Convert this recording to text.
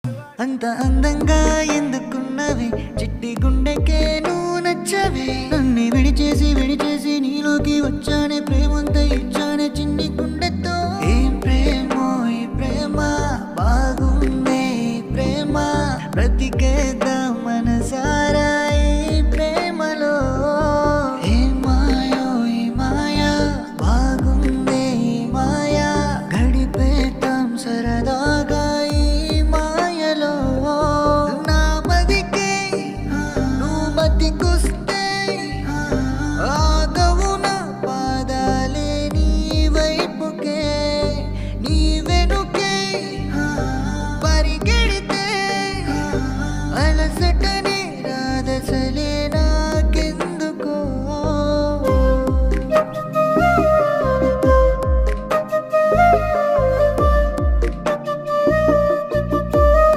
అంత అందంగా ఎందుకున్నవి చిట్టి గుండెకే నువ్వు నచ్చవి నన్ను విడిచేసి నీలోకి వచ్చానే ప్రేమంతా ఇచ్చానే చిన్ని గుండెతో ఏం ప్రేమో ఈ ప్రేమ బాగుందే ప్రేమ బ్రతికేద్దాం